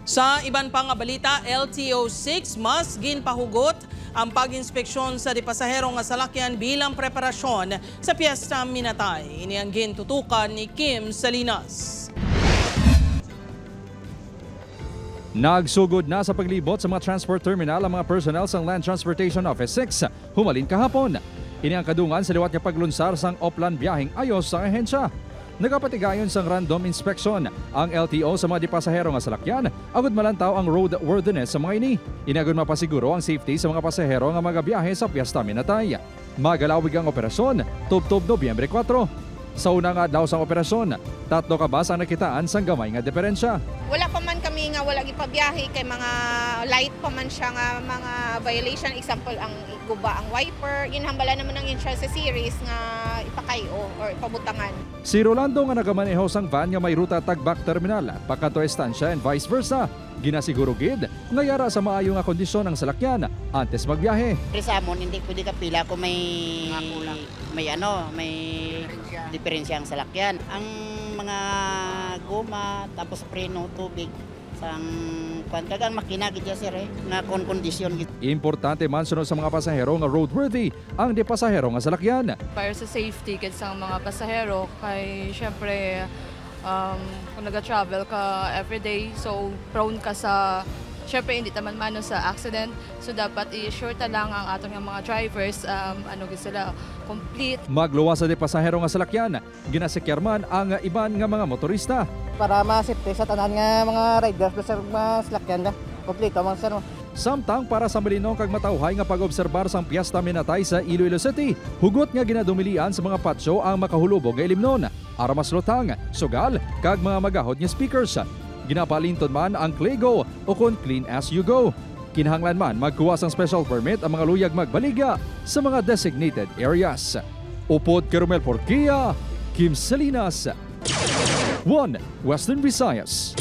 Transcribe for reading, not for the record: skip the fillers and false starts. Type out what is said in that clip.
Sa iban pang balita, LTO-6 mas ginpahugot ang pag-inspeksyon sa pasahero nga salakyan bilang preparasyon sa Piyesta Minatay. Ini ang gintutukan ni Kim Salinas. Nagsugod na sa paglibot sa mga transport terminal ang mga personnel sa Land Transportation Office 6 humalin kahapon. Ini ang kadungan sa liwat nga paglunsar sang Oplan biyaheng ayos sa ahensya. Nagapatigayon sang random inspection ang LTO sa mga pasahero nga salakyan agud malantaw ang roadworthiness sa mga ini. Inagud mapasiguro ang safety sa mga pasahero nga magabiyahe sa Piyesta Minatay. Magalawig ang operasyon tubtob Nobyembre 4. Sa unang adlaw sang operasyon, 3 ka bus ang nakitaan sang gamay nga diferensya. Wala pa man kami nga wala gipabiyahe kay mga light pa man siya nga mga violation, example ang guba ang wiper, yun hambala naman ang insurance series nga ipakayo or ipabutangan. Si Rolando nga nagamaneho sang van nga may ruta Tagbak Terminal pakanto estansya and vice versa. Ginasiguro gid nga yara sa maayo nga kondisyon ng salakyan antes magbiyahe. Sa amon hindi pwede ka pila kung may diferensya ang salakyan. Ang mga goma tapos preno tubig sang kwantagang makina gid sir na kondisyon gid. Importante man sunod sa mga pasahero nga roadworthy ang di pasahero nga salakyan. Para sa safety kid sa mga pasahero kay syempre kung nag-travel ka everyday, so prone ka sa, syempre hindi taman mano sa accident. So dapat i-sure ta lang ang atong mga drivers, sila, complete. Magluwas sa di pasahero nga salakyan, ginasekyar man ang iban nga mga motorista. Para ma-safety sa tanan nga mga riders sa mga salakyan na, kompleto man sir. Samtang para sa malinong kag matawhay nga pag-obserbar sang Piyesta Minatay sa Iloilo City, hugot nga ginadumilian sa mga patio ang makahulubog nga ilimnon, aramas lutang, sugal, kag mga magahod nga speakers. Ginapalinton man ang Claygo o kon Clean As You Go. Kinahanglan man magkuha sang special permit ang mga luyag magbaliga sa mga designated areas. Upod kay Romel Porquia, Kim Salinas, 1 Western Visayas.